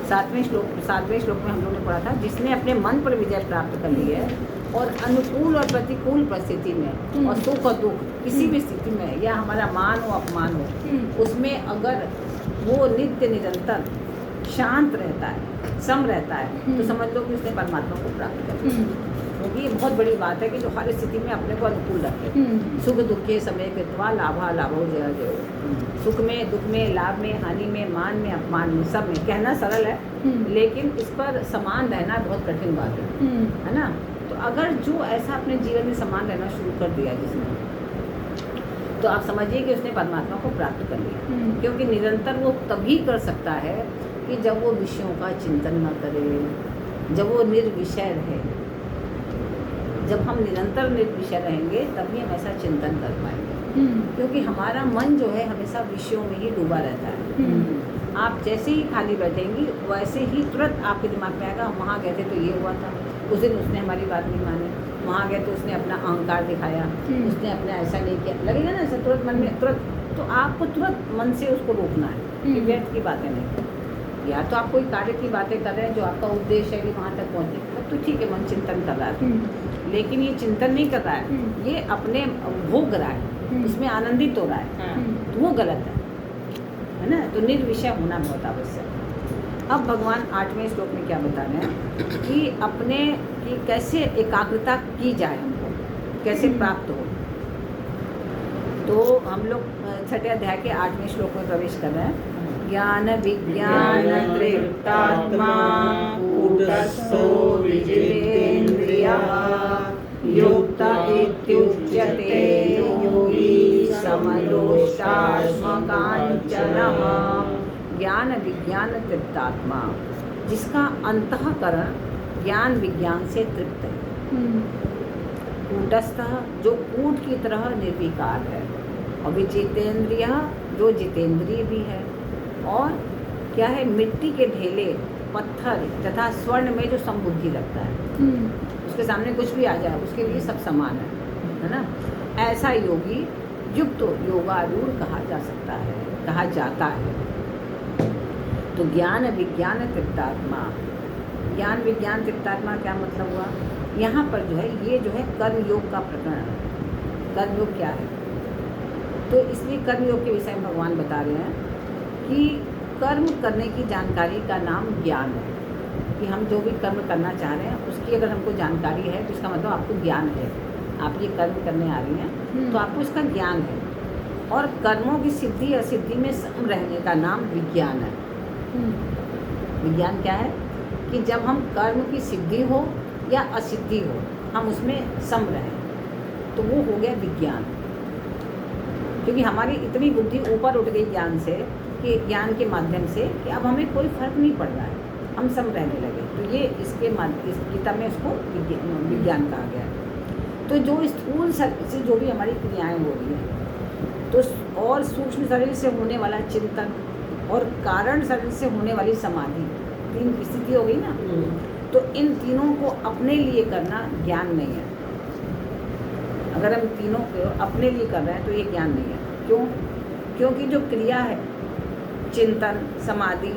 सातवें श्लोक में हम लोगों ने पढ़ा था, जिसने अपने मन पर विजय प्राप्त कर ली है और अनुकूल और प्रतिकूल परिस्थिति में और सुख और दुख किसी भी स्थिति में, या हमारा मान हो अपमान हो, उसमें अगर वो नित्य निरंतर शांत रहता है, सम रहता है, तो समझ लो कि उसने परमात्मा को प्राप्त कर लिया। क्योंकि ये बहुत बड़ी बात है कि जो हर स्थिति में अपने को अनुकूल रखे। सुख दुख के समय कृत्वा लाभा लाभो जय जय। सुख में, दुख में, लाभ में, हानि में, मान में, अपमान में, सब में। कहना सरल है, लेकिन इस पर समान रहना बहुत कठिन बात है ना। तो अगर जो ऐसा अपने जीवन में समान रहना शुरू कर दिया जिसने, तो आप समझिए कि उसने परमात्मा को प्राप्त कर लिया। क्योंकि निरंतर वो तभी कर सकता है कि जब वो विषयों का चिंतन न करे, जब वो निर्विषय रहे। जब हम निरंतर निर्विषय रहेंगे तभी हम ऐसा चिंतन कर पाएंगे। क्योंकि हमारा मन जो है हमेशा विषयों में ही डूबा रहता है। आप जैसे ही खाली बैठेंगी वैसे ही तुरंत आपके दिमाग में आएगा, वहाँ गए थे तो ये हुआ था, उस दिन उसने हमारी बात नहीं मानी, वहाँ गए तो उसने अपना अहंकार दिखाया, उसने अपना ऐसा नहीं किया, लगेगा ना ऐसा तुरंत मन में तुरंत। तो आपको तुरंत मन से उसको रोकना है कि व्यर्थ की बातें नहीं। या तो आप कोई कार्य की बातें कर रहे हैं जो आपका उद्देश्य है कि वहाँ तक पहुँचे, तो ठीक है, मन चिंतन कर रहा है। लेकिन ये चिंतन नहीं कर रहा है, ये अपने भोग रहा है, उसमें आनंदित हो रहा है, तो वो गलत है ना। तो निर्विषय होना बहुत आवश्यक है। अब भगवान 8वें श्लोक में क्या बता रहे हैं कि अपने की कैसे एकाग्रता की जाए, हमको कैसे प्राप्त हो। तो हम लोग छठे अध्याय के 8वें श्लोक में प्रवेश कर रहे हैं। ज्ञान विज्ञान तृप्तात्मा कूटस्थो विजितेन्द्रियः युक्त इत्युच्यते योगी समलोष्टाश्मकाञ्चनः। ज्ञान विज्ञान तृप्तात्मा, जिसका अंतःकरण ज्ञान विज्ञान से तृप्त है। कूटस्थ, जो कूट की तरह निर्विकार है, और विजितेंद्रिय, जो जितेंद्रिय भी है। और क्या है, मिट्टी के ढेले, पत्थर तथा स्वर्ण में जो समबुद्धि रखता है, उसके सामने कुछ भी आ जाए उसके लिए सब समान है ना। ऐसा योगी युक्त योगारूढ़ कहा जा सकता है, कहा जाता है। तो ज्ञान विज्ञान तृप्तात्मा, ज्ञान विज्ञान तृप्तात्मा क्या मतलब हुआ? यहाँ पर जो है ये जो है कर्मयोग का प्रकरण है। कर्मयोग क्या है? तो इसलिए कर्मयोग के विषय में भगवान बता रहे हैं कि कर्म करने की जानकारी का नाम ज्ञान है। कि हम जो भी कर्म करना चाह रहे हैं उसकी अगर हमको जानकारी है तो इसका मतलब आपको ज्ञान है। आप ये कर्म करने आ रही हैं तो आपको इसका ज्ञान है। और कर्मों की सिद्धि असिद्धि में सम रहने का नाम विज्ञान है। विज्ञान क्या है? कि जब हम कर्म की सिद्धि हो या असिद्धि हो, हम उसमें सम रहें, तो वो हो गया विज्ञान। क्योंकि हमारी इतनी बुद्धि ऊपर उठ गई ज्ञान से, कि ज्ञान के माध्यम से कि अब हमें कोई फर्क नहीं पड़ रहा है, हम सम रहने लगे। तो ये इसके इस गीता में उसको विज्ञान कहा गया है। तो जो स्थूल शरीर से जो भी हमारी क्रियाएं हो रही हैं, तो और सूक्ष्म शरीर से होने वाला चिंतन और कारण शरीर से होने वाली समाधि, तीन स्थिति हो गई ना। तो इन तीनों को अपने लिए करना ज्ञान नहीं है। अगर हम तीनों को अपने लिए कर रहे हैं तो ये ज्ञान नहीं है। क्यों? क्योंकि जो क्रिया है, चिंतन, समाधि,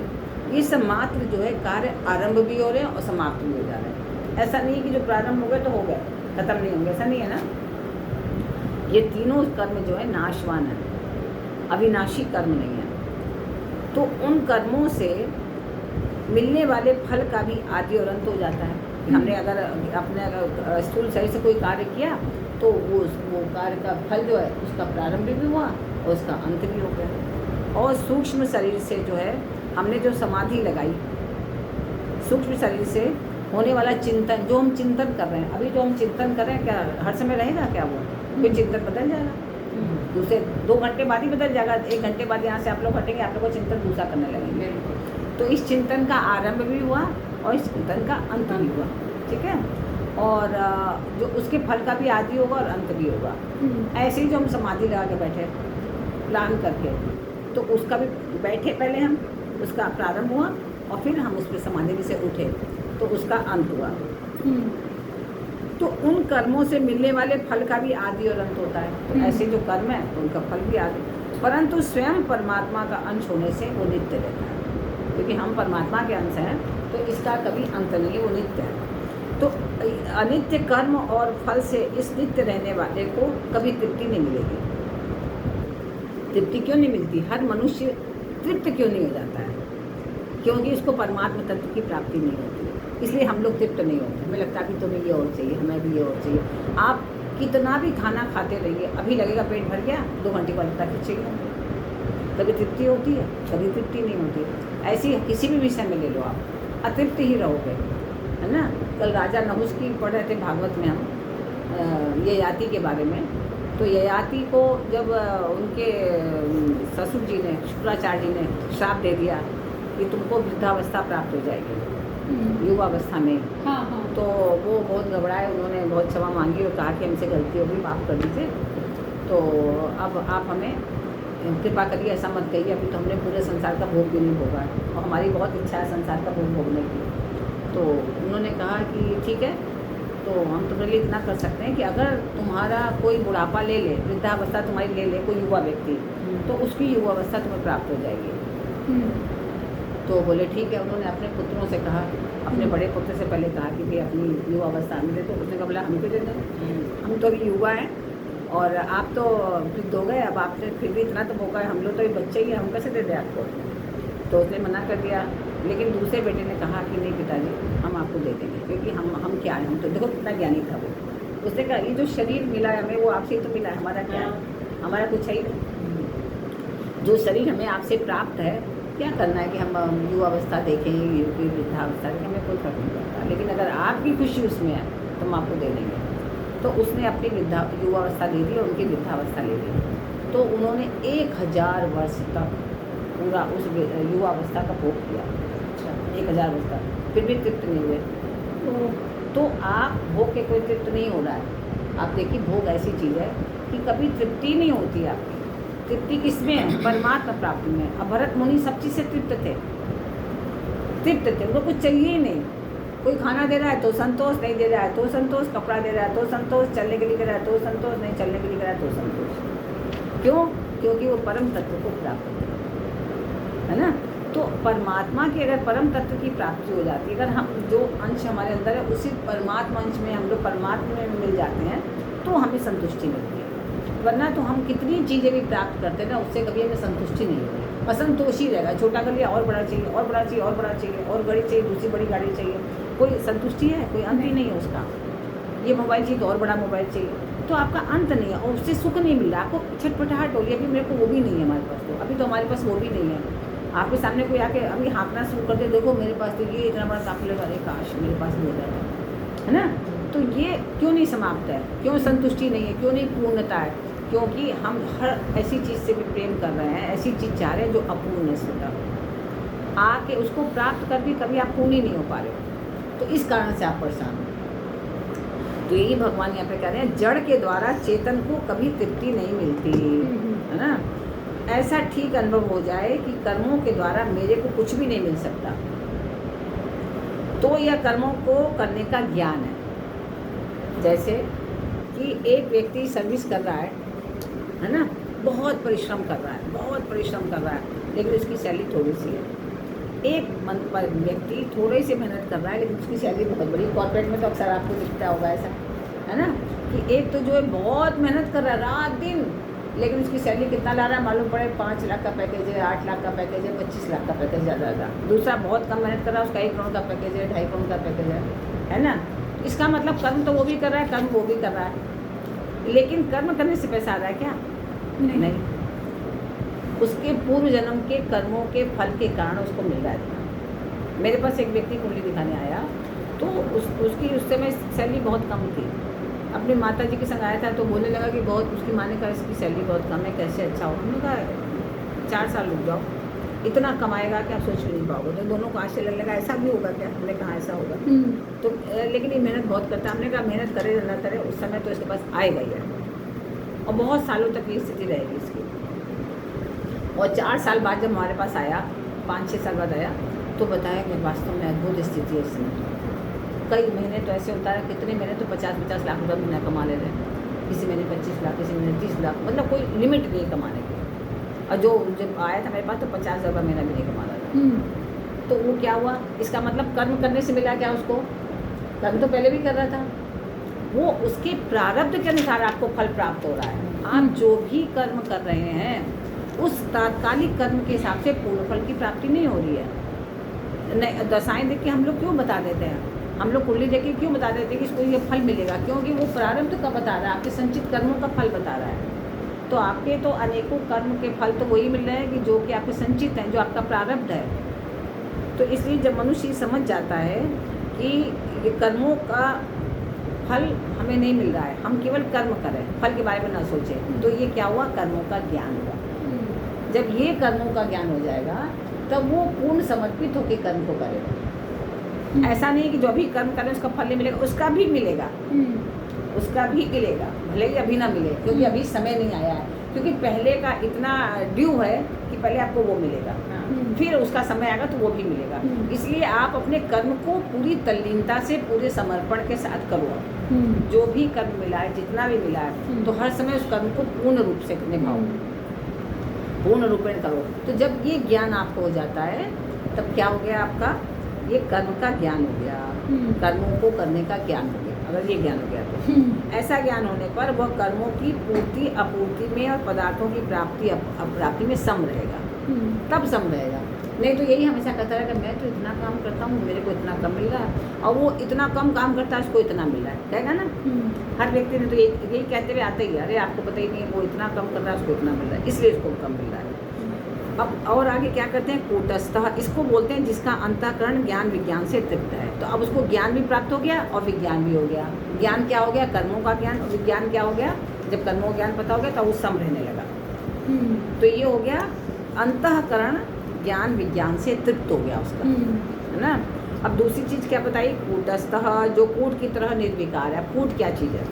ये सब मात्र जो है कार्य आरंभ भी हो रहे हैं और समाप्त भी हो जा रहे हैं। ऐसा नहीं है कि जो प्रारंभ हो गए तो हो गए, खत्म नहीं होंगे, ऐसा नहीं है ना। ये तीनों कर्म जो है नाशवान है, अविनाशी कर्म नहीं है। तो उन कर्मों से मिलने वाले फल का भी आदि और अंत हो जाता है। हमने अगर अपने स्थूल शरीर से कोई कार्य किया तो वो कार्य का फल जो है उसका प्रारंभ भी हुआ और उसका अंत भी हो गया। और सूक्ष्म शरीर से जो है हमने जो समाधि लगाई, सूक्ष्म शरीर से होने वाला चिंतन, जो हम चिंतन कर रहे हैं, अभी जो हम चिंतन कर रहे हैं, क्या हर समय रहेगा क्या? वो कोई चिंतन बदल जाएगा, दूसरे 2 घंटे बाद ही बदल जाएगा। 1 घंटे बाद यहाँ से आप लोग हटेंगे, आप लोग को चिंतन दूसरा करने लगेंगे। तो इस चिंतन का आरंभ भी हुआ और इस चिंतन का अंत भी हुआ, ठीक है। और जो उसके फल का भी आदि होगा और अंत भी होगा। ऐसे ही जो हम समाधि लगा के बैठे प्लान करके, तो उसका भी बैठे, पहले हम उसका प्रारंभ हुआ और फिर हम उस पर समाधि से उठे तो उसका अंत हुआ। तो उन कर्मों से मिलने वाले फल का भी आदि और अंत होता है। तो ऐसे जो कर्म है तो उनका फल भी आदि, परंतु स्वयं परमात्मा का अंश होने से वो नित्य रहता है। क्योंकि हम परमात्मा के अंश हैं, तो इसका कभी अंत नहीं है, वो नित्य है। तो अनित्य कर्म और फल से इस नित्य रहने वाले को कभी तृप्ति नहीं मिलेगी। तृप्ति क्यों नहीं मिलती? हर मनुष्य तृप्त क्यों नहीं हो जाता है? क्योंकि उसको परमात्मा तत्व की प्राप्ति नहीं होती, इसलिए हम लोग तृप्त नहीं होते। हमें लगता है कि तुम्हें ये और चाहिए, हमें भी ये और चाहिए। आप कितना भी खाना खाते रहिए, अभी लगेगा पेट भर गया, 2 घंटे बाद लगता कि चाहिए। कभी तृप्ति होती है, कभी तृप्ति नहीं होती। ऐसी किसी भी विषय में ले लो, आप अतृप्त ही रहोगे, है ना। कल राजा नहुस की पढ़ रहे थे भागवत में हम, ययाति के बारे में। तो ययाति को जब उनके ससुर जी ने, शुक्राचार्य जी ने श्राप दे दिया कि तुमको वृद्धावस्था प्राप्त हो जाएगी युवावस्था में। हाँ हाँ। तो वो बहुत घबराए, उन्होंने बहुत क्षमा मांगी और कहा कि हमसे गलती होगी, माफ़ कर दीजिए। तो अब आप हमें कृपा करिए, ऐसा मत कहिए, अभी तो हमने पूरे संसार का भोग भी नहीं भोगा और हमारी बहुत इच्छा है संसार का भोग भोगने की। तो उन्होंने कहा कि ठीक है, तो हम तुम्हारे लिए इतना कर सकते हैं कि अगर तुम्हारा कोई बुढ़ापा ले ले, वृद्धावस्था तुम्हारी ले ले कोई युवा व्यक्ति, तो उसकी युवावस्था तुम्हें प्राप्त हो जाएगी। तो बोले ठीक है। उन्होंने अपने पुत्रों से कहा, अपने बड़े पुत्र से पहले कहा कि भाई अपनी युवावस्था मिले। तो उसने कहा बोला हमको दे दें, हम तो अभी युवा हैं और आप तो वृद्ध हो गए, अब आपने फिर भी इतना तो भोगा है, हम लोग तो अभी बच्चे ही हैं, हम कैसे दे दें आपको। तो उसने मना कर दिया। लेकिन दूसरे बेटे ने कहा कि नहीं पिताजी, हम आपको दे देंगे, क्योंकि हम क्या हैं, हम तो देखो कितना ज्ञानी था वो। उसने कहा ये जो शरीर मिला है हमें, वो आपसे ही तो मिला है, हमारा क्या है, हमारा कुछ है ही नहीं। जो शरीर हमें आपसे प्राप्त है, क्या करना है कि हम युवावस्था देखें, वृद्धावस्था देखें, हमें कोई फर्क नहीं पड़ता। लेकिन अगर आपकी खुशी उसमें है तो हम आपको दे देंगे। तो उसने अपनी युवावस्था दे दी और उनकी वृद्धावस्था ले ली। तो उन्होंने 1000 वर्ष तक पूरा उस युवावस्था का भोग किया। 1000 वर्ष तक फिर भी तृप्त नहीं हुए। तो आप भोग के कोई तृप्त नहीं हो रहा है। आप देखिए, भोग ऐसी चीज़ है कि कभी तृप्ति नहीं होती आपकी। तृप्ति किसमें है? परमात्मा प्राप्ति में। अब भरत मुनि सब चीज़ से तृप्त थे, उनको कुछ चाहिए ही नहीं। कोई खाना दे रहा है तो संतोष, नहीं दे रहा है तो संतोष, कपड़ा दे रहा है तो संतोष, चलने के लिए दे रहा है तो संतोष, नहीं चलने के लिए दे रहा है तो संतोष। क्यों? क्योंकि वो परम तत्व को प्राप्त है ना। तो परमात्मा की अगर परम तत्व की प्राप्ति हो जाती है, अगर हम जो अंश हमारे अंदर है उसी परमात्मा अंश में हम लोग परमात्मा में मिल जाते हैं, तो हमें संतुष्टि मिलती है। वरना तो हम कितनी चीज़ें भी प्राप्त करते हैं ना, उससे कभी हमें संतुष्टि नहीं होगी, असंतोषी रहेगा। छोटा कर लिया, और बड़ा चाहिए, और बड़ा चाहिए, और बड़ा चाहिए, और गाड़ी चाहिए, दूसरी बड़ी गाड़ी चाहिए, कोई संतुष्टि है? कोई अंत ही नहीं है उसका। ये मोबाइल चाहिए तो और बड़ा मोबाइल चाहिए, तो आपका अंत नहीं है और उससे सुख नहीं मिल रहा। आपको छटपटाहट हो रही है, अभी मेरे को वो भी नहीं है हमारे पास, तो अभी तो हमारे पास वो भी नहीं है। आपके सामने कोई आके अभी हाँकना शुरू कर दे, देखो मेरे पास तो ये इतना बड़ा काफिला वाले, काश मेरे पास नहीं रहता, है ना। तो ये क्यों नहीं समाप्त है? क्यों संतुष्टि नहीं है? क्यों नहीं पूर्णता है? क्योंकि हम हर ऐसी चीज़ से भी प्रेम कर रहे हैं, ऐसी चीज़ चाह रहे हैं जो अपूर्ण है स्वतः। आके उसको प्राप्त करके कभी आप पूर्ण ही नहीं हो पा रहे हो, तो इस कारण से आप परेशान हो। तो यही भगवान यहाँ पे कह रहे हैं, जड़ के द्वारा चेतन को कभी तृप्ति नहीं मिलती, है ना। ऐसा ठीक अनुभव हो जाए कि कर्मों के द्वारा मेरे को कुछ भी नहीं मिल सकता, तो यह कर्मों को करने का ज्ञान है। जैसे कि एक व्यक्ति सर्विस कर रहा है ना, बहुत परिश्रम कर रहा है, बहुत परिश्रम कर रहा है, लेकिन उसकी सैलरी थोड़ी सी है। एक व्यक्ति थोड़ी सी मेहनत कर रहा है, लेकिन उसकी सैलरी बहुत बड़ी। कॉर्पोरेट में तो अक्सर आपको दिखता होगा ऐसा, है ना, कि एक तो जो है बहुत मेहनत कर रहा है रात दिन, लेकिन उसकी सैलरी कितना ला रहा है मालूम पड़े? 5 लाख का पैकेज है, 8 लाख का पैकेज है, 25 लाख का पैकेज ज़्यादा। दूसरा बहुत कम मेहनत कर रहा है, उसका 1 करोड़ का पैकेज है, 2.5 करोड़ का पैकेज है ना। इसका मतलब कर्म तो वो भी कर रहा है, कर्म वो भी कर रहा है, लेकिन कर्म करने से पैसा आ रहा है क्या? नहीं। उसके पूर्व जन्म के कर्मों के फल के कारण उसको मिल रहा है। मेरे पास एक व्यक्ति कुंडली दिखाने आया, तो उसकी उस समय सैलरी बहुत कम थी। अपनी माता जी के संग आया था, तो बोलने लगा कि बहुत, उसकी माँ ने कहा इसकी सैलरी बहुत कम है, कैसे अच्छा हो। हमने कहा 4 साल रुक जाओ, इतना कमाएगा कि आप सोच भी नहीं पाओगे। तो दोनों को आशय लगने लगा ऐसा भी होगा क्या? हमने कहा ऐसा होगा। तो लेकिन ये मेहनत बहुत करता है। हमने कहा मेहनत करे या ना करे, उस समय तो इसके पास आएगा ही है, और बहुत सालों तक ये स्थिति रहेगी इसकी। और 4 साल बाद जब हमारे पास आया, 5-6 साल बाद आया, तो बताया कि वास्तव में अद्भुत स्थिति है इस समय। कई महीने तो ऐसे होता है, कितने महीने तो 50-50 लाख रुपये महीना कमा ले रहे हैं, किसी महीने 25 लाख, किसी महीने 30 लाख, मतलब कोई लिमिट नहीं कमाने की। और जो जब आया था मेरे पास तो 50,000 रुपये महीना भी नहीं कमा रहा था, तो वो क्या हुआ, इसका मतलब कर्म करने से मिला क्या उसको? कर्म तो पहले भी कर रहा था, वो उसके प्रारब्ध के अनुसार आपको फल प्राप्त हो रहा है। आप जो भी कर्म कर रहे हैं उस तात्कालिक कर्म के हिसाब से पूर्ण फल की प्राप्ति नहीं हो रही है। नहीं, दशाएं देख के हम लोग क्यों बता देते हैं, हम लोग कुंडली देख के क्यों बता देते हैं कि इसको ये फल मिलेगा? क्योंकि वो प्रारब्ध का बता रहा है, आपके संचित कर्मों का फल बता रहा है। तो आपके तो अनेकों कर्म के फल तो वही मिल रहे हैं कि जो कि आपके संचित हैं, जो आपका प्रारब्ध है। तो इसलिए जब मनुष्य समझ जाता है कि ये कर्मों का फल हमें नहीं मिल रहा है, हम केवल कर्म करें, फल के बारे में ना सोचें, तो ये क्या हुआ, कर्मों का ज्ञान हुआ। जब ये कर्मों का ज्ञान हो जाएगा तब वो पूर्ण समर्पित होकर कर्म को करेगा। ऐसा नहीं कि जो अभी कर्म करें उसका फल नहीं मिलेगा, उसका भी मिलेगा, उसका भी मिलेगा, भले ही अभी ना मिले, क्योंकि अभी समय नहीं आया है, क्योंकि पहले का इतना ड्यू है कि पहले आपको वो मिलेगा, फिर उसका समय आएगा तो वो भी मिलेगा। इसलिए आप अपने कर्म को पूरी तल्लीनता से, पूरे समर्पण के साथ करो। जो भी कर्म मिला है, जितना भी मिला है, तो हर समय उस कर्म को पूर्ण रूप से निभाओ, पूर्ण रूपेण करो। तो जब ये ज्ञान आपको हो जाता है तब क्या हो गया, आपका ये कर्म का ज्ञान हो गया, कर्मों को करने का ज्ञान हो गया। अगर ये ज्ञान हो गया तो ऐसा ज्ञान होने पर वह कर्मों की पूर्ति अपूर्ति में और पदार्थों की प्राप्ति अप्राप्ति में सम रहेगा, तब सम रहेगा। नहीं तो यही हमेशा कहता रहेगा, मैं तो इतना काम करता हूँ, मेरे को इतना कम मिल रहा है, और वो इतना कम काम करता है, उसको इतना मिल रहा है, कहेगा ना। हर व्यक्ति ने तो यही कहते हुए आते ही, अरे आपको पता ही नहीं, वो इतना कम कर रहा है, उसको इतना मिल रहा है, इसलिए उसको कम मिल रहा है। अब और आगे क्या करते हैं, कूटस्थः, इसको बोलते हैं जिसका अंतःकरण ज्ञान विज्ञान से तृप्त है। तो अब उसको ज्ञान भी प्राप्त हो गया और विज्ञान भी हो गया। ज्ञान क्या हो गया, कर्मों का ज्ञान, और विज्ञान क्या हो गया, जब कर्मों का ज्ञान पता हो गया तब वो सम रहने लगा। तो ये हो गया अंतःकरण ज्ञान विज्ञान से तृप्त हो गया उसका, है ना। अब दूसरी चीज़ क्या बताइए, कूटस्थः, जो कूट की तरह निर्विकार है। कूट क्या चीज़ है,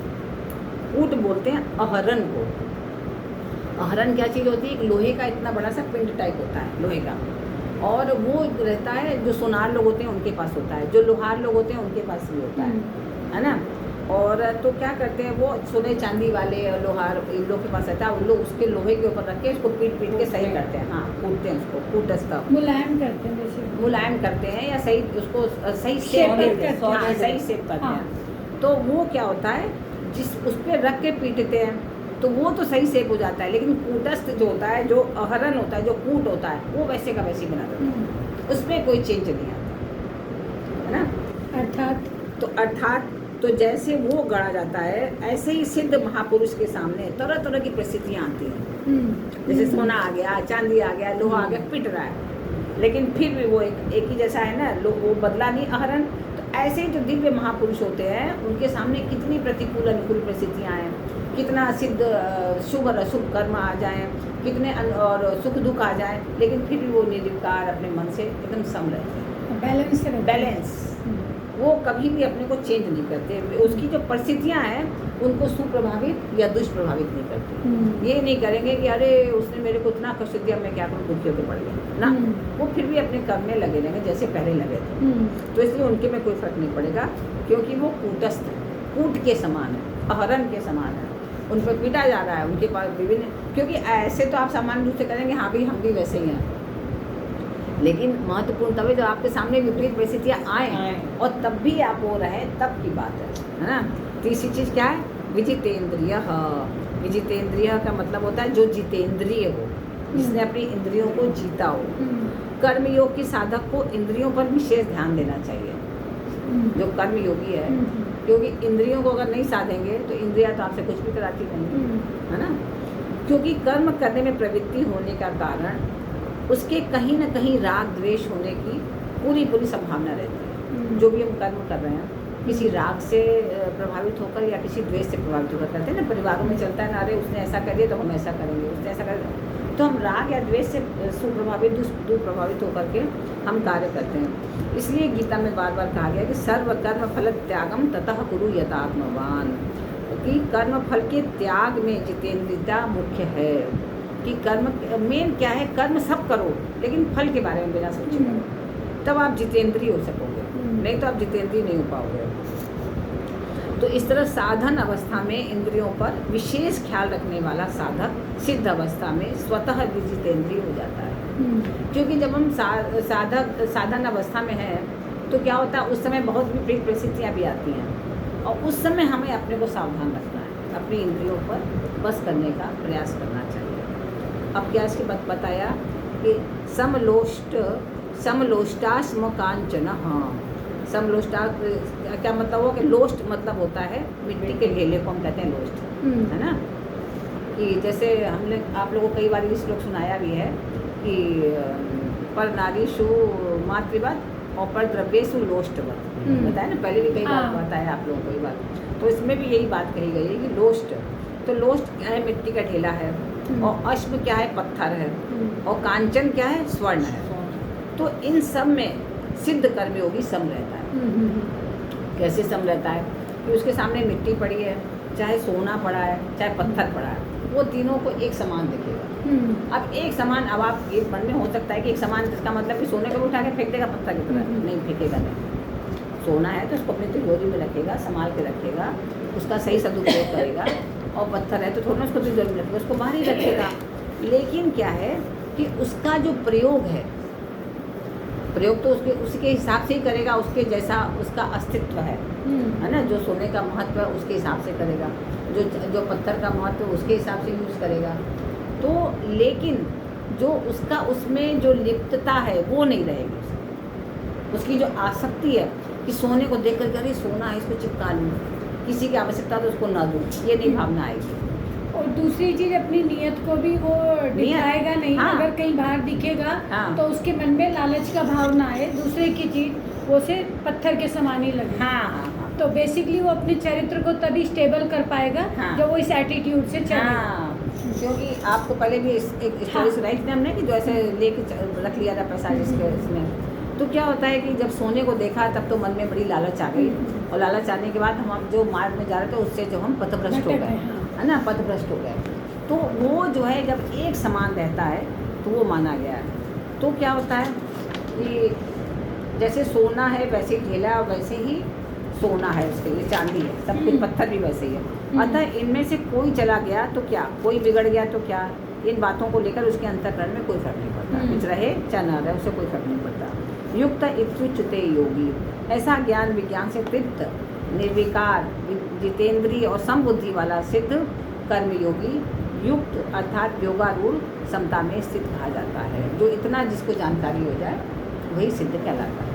कूट बोलते हैं अहरण को। अहरण क्या चीज़ होती है, एक लोहे का इतना बड़ा सा पिंड टाइप होता है, लोहे का, और वो रहता है, जो सोनार लोग होते हैं उनके पास होता है, जो लोहार लोग होते हैं उनके पास भी होता है ना। और तो क्या करते हैं, वो सोने चांदी वाले लोहार इन लोग के पास रहता है, उन लोग उसके लोहे के ऊपर रख के उसको पीट के सही करते हैं। हाँ, कूटते हैं उसको, कूटस्थ, मुलायम करते हैं, जैसे मुलायम करते हैं या सही उसको सही शेप देते हैं, हाँ, सही शेप करते हैं। तो वो क्या होता है, जिस उस पर रख के पीटते हैं तो वो तो सही शेप हो जाता है, लेकिन कूटस्थ जो होता है, जो अहरण होता है, जो कूट होता है, वो वैसे का वैसे ही बना देता है, उसमें कोई चेंज नहीं आता, है ना। अर्थात तो जैसे वो गढ़ा जाता है, ऐसे ही सिद्ध महापुरुष के सामने तरह तरह की परिस्थितियाँ आती हैं। जैसे सोना आ गया, चांदी आ गया, लोहा आ गया, पिट रहा है, लेकिन फिर भी वो एक ही जैसा है ना, वो बदला नहीं अहरण। तो ऐसे ही जो दिव्य महापुरुष होते हैं, उनके सामने कितनी प्रतिकूल अनुकूल परिस्थितियाँ आएँ, कितना सिद्ध शुभ और अशुभ कर्म आ जाएं, कितने और सुख दुख आ जाएं, लेकिन फिर भी वो निर्विकार अपने मन से एकदम सम रहते हैं, बैलेंस। वो कभी भी अपने को चेंज नहीं करते, उसकी जो परिस्थितियाँ हैं उनको सुप्रभावित या दुष्प्रभावित नहीं करती। ये नहीं करेंगे कि अरे उसने मेरे को इतना कष्ट दिया, मैं क्या करूँ, दुखी होकर पड़ गया ना। वो फिर भी अपने कर्म में लगे रहेंगे जैसे पहले लगे थे। तो इसलिए उनके में कोई फर्क नहीं पड़ेगा, क्योंकि वो कूटस्थ है, कूट के समान है, अहरण के समान है, उन पर पीटा जा रहा है, उनके पास विभिन्न, क्योंकि ऐसे तो आप सामान्य रूप से करेंगे, हाँ भी हम भी वैसे ही हैं, लेकिन महत्वपूर्ण तब है जब आपके सामने विपरीत परिस्थितियाँ आए और तब भी आप वो रहे, तब की बात है ना। तीसरी चीज़ क्या है, विजितेंद्रिय। विजितेंद्रिय का मतलब होता है जो जितेंद्रिय हो, जिसने अपनी इंद्रियों को जीता हो। कर्मयोग की साधक को इंद्रियों पर विशेष ध्यान देना चाहिए, जो कर्म योगी है, क्योंकि इंद्रियों को अगर नहीं साधेंगे तो इंद्रियां तो आपसे कुछ भी कराती नहीं, है ना। क्योंकि कर्म करने में प्रवृत्ति होने का कारण उसके कहीं ना कहीं राग द्वेष होने की पूरी संभावना रहती है। जो भी हम कर्म कर रहे हैं, किसी राग से प्रभावित होकर या किसी द्वेष से प्रभावित होकर करते हैं ना। परिवारों में चलता है ना, अरे उसने ऐसा कर दिया तो हम ऐसा करेंगे, उसने ऐसा कर दिया, तो हम राग या द्वेष से सुप्रभावित दुष्प्रभावित होकर के हम कार्य करते हैं। इसलिए गीता में बार बार कहा गया कि सर्व कर्म फल त्यागम ततः कुरु यथात्मवान, कि कर्म फल के त्याग में जितेंद्रियता मुख्य है। कि कर्म मेन क्या है, कर्म सब करो लेकिन फल के बारे में बिना सोचे करो, तब आप जितेंद्रिय हो सकोगे, नहीं तो आप जितेंद्रिय नहीं हो पाओगे। तो इस तरह साधन अवस्था में इंद्रियों पर विशेष ख्याल रखने वाला साधक सिद्ध अवस्था में स्वतः जितेंद्रिय हो जाता है। क्योंकि जब हम साधन अवस्था में हैं तो क्या होता है, उस समय बहुत विपरीत परिस्थितियाँ भी आती हैं और उस समय हमें अपने को सावधान रखना है, अपनी इंद्रियों पर बस करने का प्रयास करना चाहिए। अब क्या इसकी बात बताया कि समलोष्टाश्म कांचन। हाँ, समलोष्टा क्या मतलब हो कि लोष्ट मतलब होता है मिट्टी के ढेले को हम कहते हैं लोष्ट, है ना। कि जैसे हमने आप लोगों को कई बार ये श्लोक सुनाया भी है कि पर नारीषु मातृवत और पर द्रव्येषु लोष्टवत, बताया ना, पहले भी कई बार बताया आप लोगों को कई बार। तो इसमें भी यही बात कही गई है कि लोष्ट, तो लोष्ट क्या है, मिट्टी का ढेला है, और अश्म क्या है, पत्थर है, और कांचन क्या है, स्वर्ण है। तो इन सब में सिद्ध कर्मयोगी सम रहता है। कैसे सम रहता है कि उसके सामने मिट्टी पड़ी है, चाहे सोना पड़ा है, चाहे पत्थर पड़ा है, वो तीनों को एक समान दिखेगा। अब एक समान, अब आप एक मन में हो सकता है कि एक समान, इसका मतलब कि सोने को भी उठा के फेंक देगा पत्थर की तरह, नहीं फेंकेगा। नहीं, सोना है तो उसको अपनी तिजोरी में रखेगा, संभाल के रखेगा, उसका सही सदुपयोग करेगा, और पत्थर है तो थोड़ा उसको तिजोरी में रखेगा, उसको बाहर ही रखेगा। लेकिन क्या है कि उसका जो प्रयोग है, प्रयोग तो उसके हिसाब से ही करेगा, उसके जैसा उसका अस्तित्व है ना। जो सोने का महत्व है उसके हिसाब से करेगा, जो पत्थर का महत्व है उसके हिसाब से यूज़ करेगा। तो लेकिन जो उसका उसमें जो लिप्तता है वो नहीं रहेगी, उसकी जो आसक्ति है कि सोने को देख कर अरे सोना है इसको चिपका लूँ, किसी की आवश्यकता तो उसको ना दूँ, ये नहीं भावना आएगी। और दूसरी चीज अपनी नियत को भी वो दिखाएगा नहीं। हाँ। अगर कहीं बाहर दिखेगा हाँ। तो उसके मन में लालच का भाव ना आए, दूसरे की चीज वो से पत्थर के समान ही लगे। हाँ। तो बेसिकली वो अपने चरित्र को तभी स्टेबल कर पाएगा जब वो इस एटीट्यूड से चलेगा। क्योंकि आपको पहले भी एक स्टोरी सुनाई थी हमने कि जो ऐसे लेके रख लिया था पैसा जिसके इसमें, तो क्या होता है कि जब सोने को देखा तब तो मन में बड़ी लालच आ गई, और लालच आने के बाद हम जो मार्ग में जा रहे थे उससे जो हम पथभ्रष्ट हो गए, है ना, पथभ्रष्ट हो गए। तो वो जो है जब एक समान रहता है तो वो माना गया है। तो क्या होता है कि जैसे सोना है वैसे ही ढेला, वैसे ही सोना है, उसके लिए चांदी है, सब कुछ पत्थर भी वैसे ही है। अतः इनमें से कोई चला गया तो क्या, कोई बिगड़ गया तो क्या, इन बातों को लेकर उसके अंतःकरण में कोई फर्क नहीं पड़ता, कुछ रहे चाहे न रहे उससे कोई फर्क नहीं पड़ता। युक्त इत्युच्यते योगी, ऐसा ज्ञान विज्ञान से तृप्त, निर्विकार, जितेंद्रिय और समबुद्धि वाला सिद्ध कर्मयोगी युक्त अर्थात योगारूढ़ समता में स्थित कहा जाता है। जो इतना जिसको जानकारी हो जाए वही सिद्ध कहलाता है।